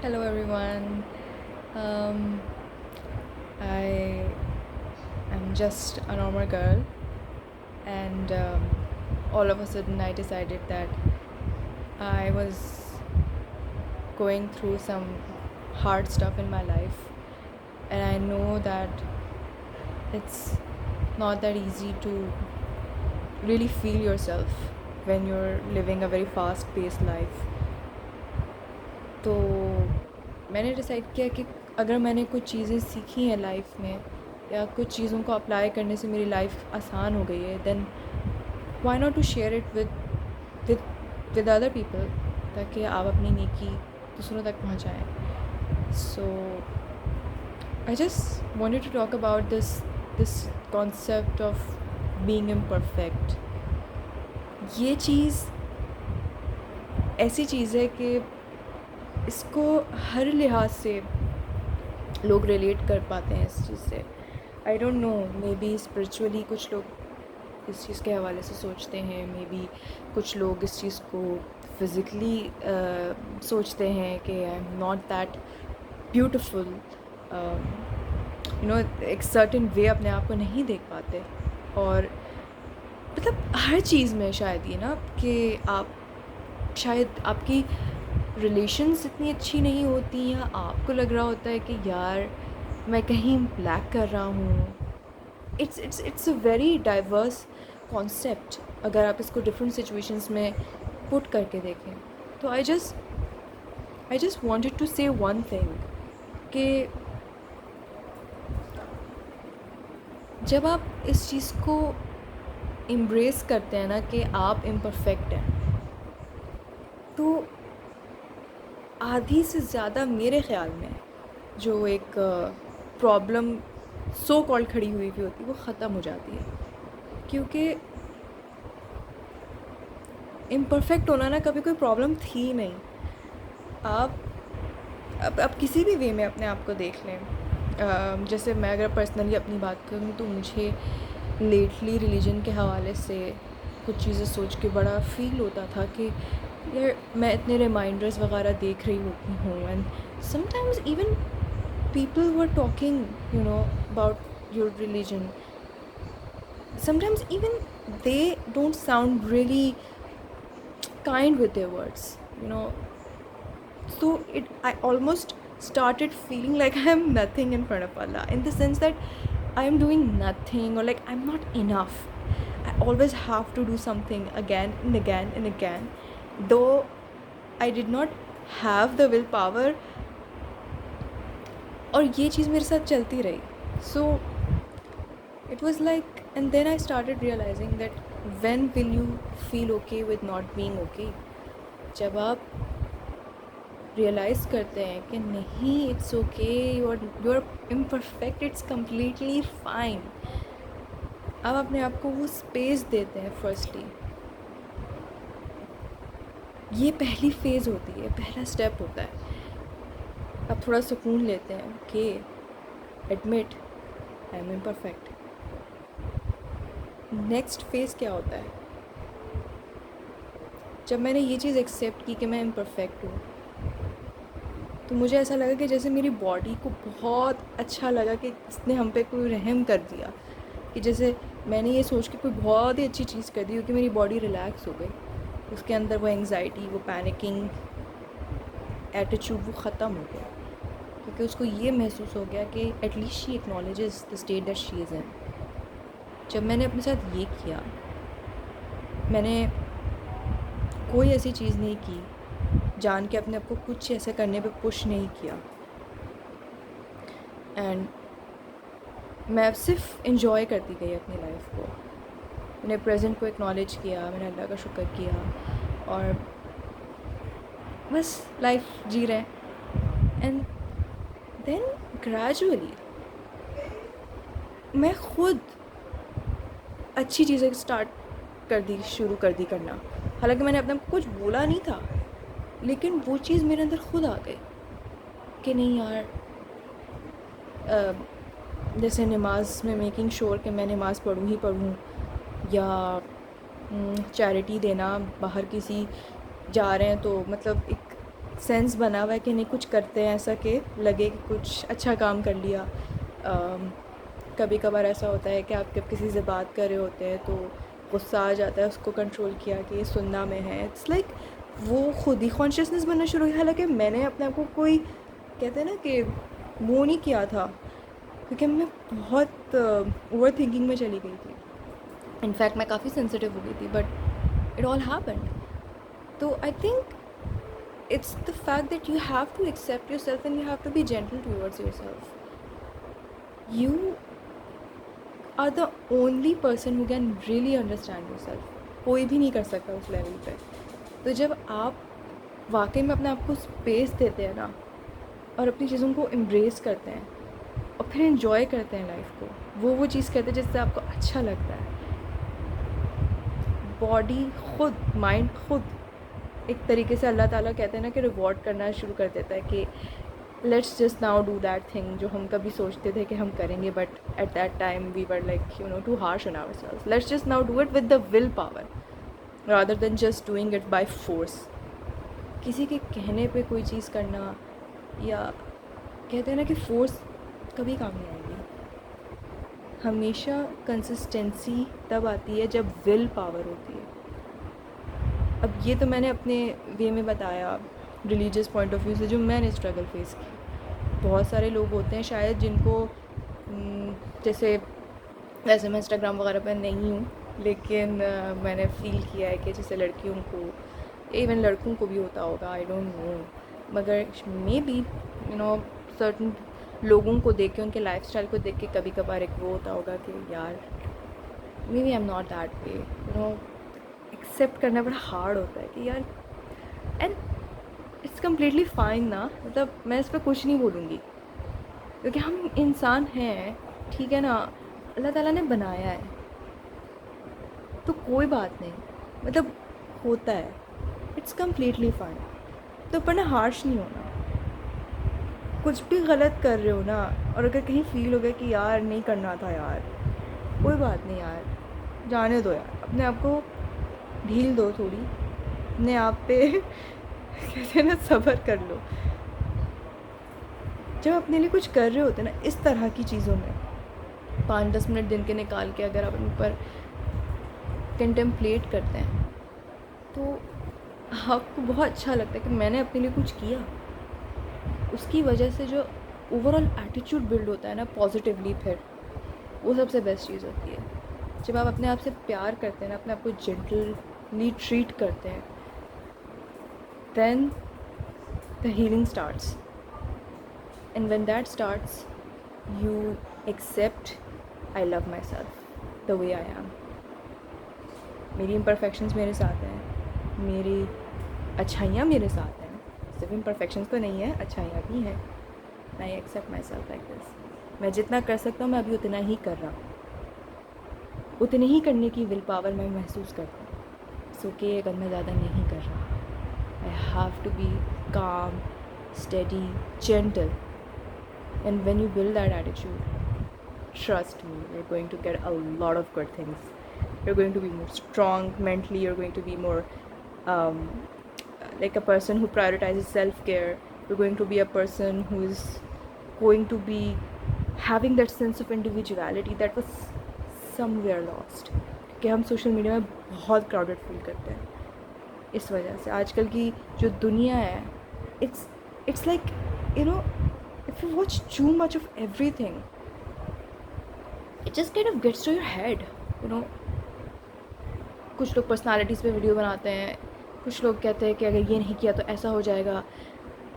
Hello everyone. Um, I am just a normal girl, and all of a sudden I decided that I was going through some hard stuff in my life, and I know that it's not that easy to really feel yourself when you're living a very fast-paced life. تو میں نے decide کیا کہ اگر میں نے کچھ چیزیں سیکھی ہیں لائف میں یا کچھ چیزوں کو اپلائی کرنے سے میری لائف آسان ہو گئی ہے، then why not to share it with other people, تاکہ آپ اپنی نیکی دوسروں تک پہنچائیں. So I just wanted to talk about this concept of being imperfect. یہ چیز ایسی چیز ہے کہ اس کو ہر لحاظ سے لوگ ریلیٹ کر پاتے ہیں اس چیز سے. I don't know, may be spiritually کچھ لوگ اس چیز کے حوالے سے سوچتے ہیں، مے بی کچھ لوگ اس چیز کو فزیکلی سوچتے ہیں کہ آئی ایم ناٹ دیٹ بیوٹیفل، ایک سرٹن وے اپنے آپ کو نہیں دیکھ پاتے. اور مطلب ہر چیز میں شاید یہ نا کہ آپ شاید آپ کی ریلیشنز اتنی اچھی نہیں ہوتی، یا آپ کو لگ رہا ہوتا ہے کہ یار میں کہیں لیک کر رہا ہوں. It's a very diverse concept اگر آپ اس کو ڈفرینٹ سچویشنس میں پٹ کر کے دیکھیں. تو آئی جسٹ وانٹڈ ٹو سے ون تھنگ کہ جب آپ اس چیز کو امبریس کرتے ہیں نا کہ آپ امپرفیکٹ ہیں، تو آدھی سے زیادہ میرے خیال میں جو ایک پرابلم سو کال کھڑی ہوئی بھی ہوتی ہے وہ ختم ہو جاتی ہے. کیونکہ امپرفیکٹ ہونا نا کبھی کوئی پرابلم تھی نہیں. آپ کسی بھی وے میں اپنے آپ کو دیکھ لیں. جیسے میں اگر پرسنلی اپنی بات کروں تو مجھے لیٹلی ریلیجن کے حوالے سے کچھ چیزیں سوچ کے بڑا فیل ہوتا تھا کہ یار میں اتنے ریمائنڈرز وغیرہ دیکھ رہی ہوتی ہوں، and some times even people who are talking about your religion, some times even they don't sound really kind with their words. So I almost started feeling like I am nothing in front of Allah, in the sense that I am doing nothing, or like I'm not enough. I always have to do something again and again and again, though I did not have the willpower. اور یہ چیز میرے ساتھ چلتی رہی. So it was like, and then I started realizing that when will you feel okay with not being okay? جب آپ realise کرتے ہیں کہ نہیں it's okay, you are imperfect, it's completely fine, آپ اپنے آپ کو وہ اسپیس دیتے ہیں. فرسٹلی یہ پہلی فیز ہوتی ہے، پہلا اسٹیپ ہوتا ہے. آپ تھوڑا سکون لیتے ہیں کہ admit I am imperfect. Next phase کیا ہوتا ہے؟ جب میں نے یہ چیز ایکسیپٹ کی کہ میں امپرفیکٹ ہوں، تو مجھے ایسا لگا کہ جیسے میری باڈی کو بہت اچھا لگا کہ اس نے ہم پہ کوئی رحم کر دیا، کہ جیسے میں نے یہ سوچ کے کوئی بہت ہی اچھی چیز کر دی ہو کہ میری باڈی ریلیکس ہو گئی. اس کے اندر وہ انگزائٹی، وہ پینکنگ ایٹیچیوڈ وہ ختم ہو گیا، کیونکہ اس کو یہ محسوس ہو گیا کہ at least she acknowledges the state that she is in. جب میں نے اپنے ساتھ یہ کیا، میں نے کوئی ایسی چیز نہیں کی جان کے اپنے آپ کو کچھ ایسے کرنے پہ پش نہیں کیا، اینڈ میں صرف انجوائے کرتی گئی اپنی لائف کو. میں نے پریزنٹ کو اکنالج کیا، میں نے اللہ کا شکر کیا، اور بس لائف جی رہے ہیں. اینڈ دین گریجولی میں خود اچھی چیزیں شروع کر دی کرنا. حالانکہ میں نے اپنے آپ کو کچھ بولا نہیں تھا، لیکن وہ چیز میرے اندر خود آ گئی کہ نہیں یار، جیسے نماز میں میکنگ شور کہ میں نماز پڑھوں ہی پڑھوں، یا چیریٹی دینا، باہر کسی جا رہے ہیں تو مطلب ایک سینس بنا ہوا ہے کہ نہیں کچھ کرتے ہیں ایسا کہ لگے کہ کچھ اچھا کام کر لیا. کبھی کبھار ایسا ہوتا ہے کہ آپ جب کسی سے بات کر رہے ہوتے ہیں تو غصہ آ جاتا ہے, اس کو کنٹرول کیا کہ یہ سننا میں ہے. اٹس لائک وہ خود ہی کانشیسنیس بننا شروع ہوا. حالانکہ میں نے اپنے آپ کو کوئی کہتے ہیں نا کہ وہ نہیں کیا تھا, کیونکہ میں بہت اوور تھنکنگ میں چلی گئی تھی. انفیکٹ میں کافی سینسیٹیو ہو گئی تھی, بٹ اٹ آل ہیپنڈ. تو I think it's the fact that you have to accept yourself and you have to be gentle towards yourself. You are the only person who can really understand yourself. کوئی بھی نہیں کر سکتا اس level پہ. تو جب آپ واقعی میں اپنے آپ کو اسپیس دیتے ہیں نا اور اپنی چیزوں کو امبریس کرتے ہیں اور پھر انجوائے کرتے ہیں لائف کو, وہ چیز کرتے ہیں جس سے آپ کو اچھا لگتا ہے, باڈی خود, مائنڈ خود ایک طریقے سے اللہ تعالیٰ کہتے ہیں نا کہ ریوارڈ کرنا شروع کر دیتا ہے کہ let's just now do that thing جو ہم کبھی سوچتے تھے کہ ہم کریں گے, but at that time we were like to harsh on our self. Let's just now do it with the will power rather than just doing it by force. کسی کے کہنے پہ کوئی چیز کرنا, یا کہتے ہیں نا کہ فورس کبھی کام نہیں آئے گی. ہمیشہ کنسسٹنسی تب آتی ہے جب ول پاور ہوتی ہے. اب یہ تو میں نے اپنے وے میں بتایا ریلیجیس پوائنٹ آف ویو سے جو میں نے اسٹرگل فیس کی. بہت سارے لوگ ہوتے ہیں شاید جن کو جیسے, ویسے میں انسٹاگرام وغیرہ پہ نہیں ہوں, لیکن میں نے فیل کیا ہے کہ جیسے لڑکیوں کو, ایون لڑکوں کو بھی ہوتا ہوگا, آئی ڈونٹ نو, مگر مے بی سرٹن لوگوں کو دیکھ کے, ان کے لائف اسٹائل کو دیکھ کے کبھی کبھار ایک وہ ہوتا ہوگا کہ یار may be I am not that way. Accept کرنا بڑا ہارڈ ہوتا ہے کہ یار, اینڈ اٹس کمپلیٹلی فائن نا. مطلب میں اس پہ کچھ نہیں بولوں گی کیونکہ ہم انسان ہیں, ٹھیک ہے نا, اللہ تعالیٰ نے بنایا ہے تو کوئی بات نہیں, مطلب ہوتا ہے, اٹس کمپلیٹلی فائن. تو پر نا ہارش نہیں ہونا. کچھ بھی غلط کر رہے ہو نا, اور اگر کہیں فیل ہو گیا کہ یار نہیں کرنا تھا یار, کوئی بات نہیں یار, جانے دو یار, اپنے آپ کو ڈھیل دو تھوڑی, اپنے آپ پہ کہتے ہیں نا صبر کر لو. جب اپنے لیے کچھ کر رہے ہوتے ہیں نا اس طرح کی چیزوں میں, 5-10 منٹ دن کے نکال کے اگر آپ ان پر کنٹمپلیٹ کرتے ہیں تو آپ کو بہت اچھا لگتا ہے کہ میں نے اپنے لیے کچھ کیا. اس کی وجہ سے جو اوور آل ایٹیٹیوڈ بلڈ ہوتا ہے نا پازیٹیولی, پھر وہ سب سے بیسٹ چیز ہوتی ہے. جب آپ اپنے آپ سے پیار کرتے ہیں نا, اپنے آپ کو جینٹلی ٹریٹ کرتے ہیں, then the healing starts. And when that starts you accept I love myself the way I am. میری امپرفیکشنز میرے ساتھ ہیں, میری اچھائیاں میرے ساتھ ہیں, صرف امپرفیکشنز تو نہیں ہیں, اچھائیاں بھی ہیں. I accept my self like this. میں جتنا کر سکتا ہوں میں ابھی اتنا ہی کر رہا ہوں, اتنے ہی کرنے کی ول پاور میں محسوس کرتا ہوں. سو کہ اگر میں زیادہ نہیں کر رہا, I have to be calm, study, gentle. And when you build that attitude, trust me, you're going to get a lot of good things. You're going to be more strong mentally. You're going to be more like a person who prioritizes self-care. You're going to be a person who is going to be having that sense of individuality that was somewhere lost. کہ ہم social media میں بہت crowded فیل کرتے ہیں. اس وجہ سے آج کل کی جو دنیا ہے, it's like if you watch too much of everything, it just kind of gets to your head. کچھ لوگ پرسنالٹیز پہ ویڈیو بناتے ہیں, کچھ لوگ کہتے ہیں کہ اگر یہ نہیں کیا تو ایسا ہو جائے گا,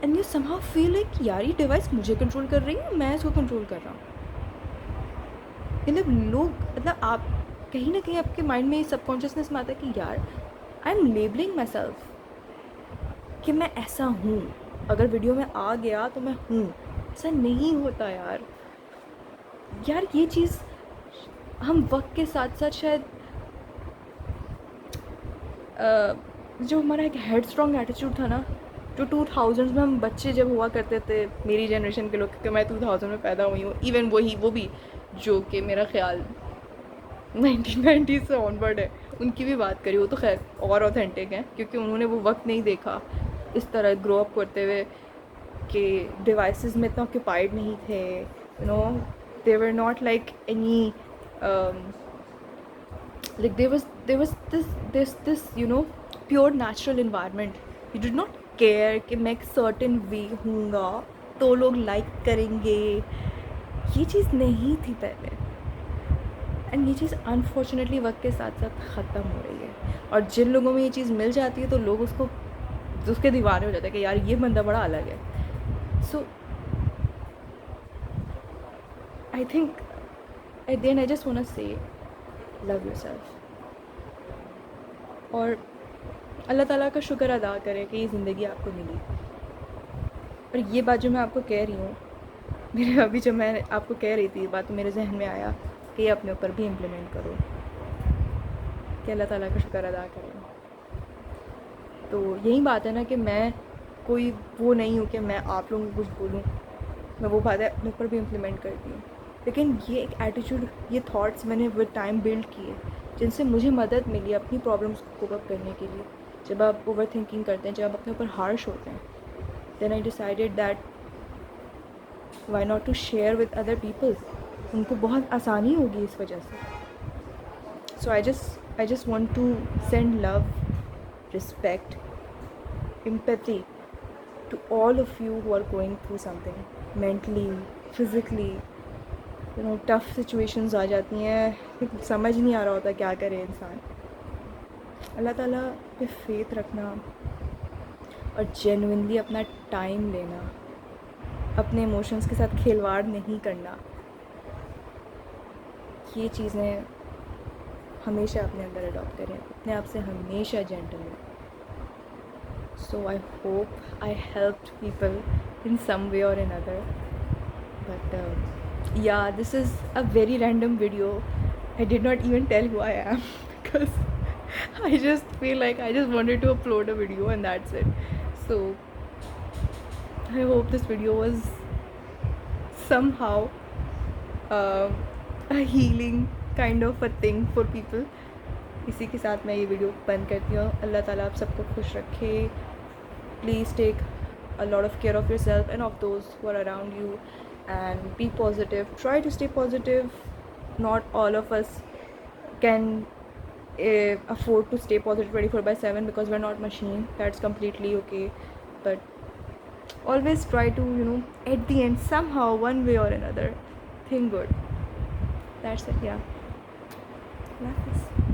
and you somehow feel like یار یہ ڈیوائس مجھے کنٹرول کر رہی ہے, میں اس کو کنٹرول کر رہا ہوں. مطلب آپ کہیں نہ کہیں آپ کے مائنڈ میں یہ سب کانشیسنیس میں آتا ہے کہ یار I am labelling my self کہ میں ایسا ہوں, اگر ویڈیو میں آ گیا تو میں ہوں. ایسا نہیں ہوتا یار. یہ چیز ہم وقت کے ساتھ ساتھ شاید جو ہمارا ایک ہیڈ اسٹرانگ ایٹیٹیوڈ تھا نا, جو 2000s میں ہم بچے جب ہوا کرتے تھے, میری جنریشن کے لوگ, کیونکہ میں 2000 میں پیدا ہوئی ہوں, ایون وہ بھی جو کہ میرا خیال 1990s سے آن ورڈ ہے, ان کی بھی بات کری, وہ تو خیر اور اوتھینٹک ہیں کیونکہ انہوں نے وہ وقت نہیں دیکھا اس طرح گرو اپ کرتے ہوئے کہ ڈیوائسز میں اتنا آکوپائڈ نہیں تھے, you know they were not like any like there was this you know pure natural environment. You did not care کہ میں ایک certain way ہوں گا تو لوگ لائک کریں گے, یہ چیز نہیں تھی پہلے. اینڈ یہ چیز انفارچونیٹلی وقت کے ساتھ ساتھ ختم ہو رہی ہے, اور جن لوگوں میں یہ چیز مل جاتی ہے تو لوگ اس کے دیوانے ہو جاتے ہیں کہ یار یہ بندہ بڑا الگ ہے. So I think at the end I just want to say love your self, اور اللہ تعالیٰ کا شکر ادا کریں کہ یہ زندگی آپ کو ملی. اور یہ بات جو میں آپ کو کہہ رہی ہوں, میرے ابھی جب میں آپ کو کہہ رہی تھی یہ بات تو میرے ذہن میں آیا کہ یہ اپنے اوپر بھی امپلیمنٹ کرو, کہ اللہ تعالیٰ کا شکر ادا کریں. تو یہی بات ہے نا کہ میں کوئی وہ نہیں ہوں کہ میں آپ لوگوں کو کچھ بولوں, میں وہ باتیں اپنے اوپر بھی امپلیمنٹ کرتی ہوں. لیکن یہ ایک ایٹیچیوڈ, یہ تھاٹس میں نے ود ٹائم بلڈ کیے جن سے مجھے مدد ملی اپنی پرابلمس کو کوپ اپ کرنے کے لیے. جب آپ اوور تھنکنگ کرتے ہیں, جب آپ اپنے اوپر ہارش ہوتے ہیں, then I decided that why not to share with other people. ان کو بہت آسانی ہوگی اس وجہ سے. So I just want to send love, respect, empathy to all of you who are going through something mentally, physically, you know, tough situations آ جاتی ہیں, سمجھ نہیں آ رہا ہوتا کیا کرے انسان. اللہ تعالیٰ پہ فیتھ رکھنا اور جینوئنلی اپنا ٹائم لینا, اپنے ایموشنس کے ساتھ کھلواڑ نہیں کرنا, یہ چیزیں ہمیشہ اپنے اندر اڈاپٹ کریں, اپنے آپ سے ہمیشہ جینٹل رہیں. So I hope I helped people in some way or another. But yeah, this is a very random video. I did not even tell who I am because I just feel like I just wanted to upload a video and that's it. So I hope this video was somehow a healing kind of a thing for people. اسی کے ساتھ میں یہ video بند کرتی ہوں. اللہ تعالیٰ آپ سب کو خوش رکھے. Please take a lot of care of yourself and of those who are around you, and be positive. Try to stay positive. Not all of us can afford to stay positive 24/7 because we're not machine. That's completely okay. But always try to, you know, at the end somehow, one way or another, think good. That's it, yeah. Allah Hafiz.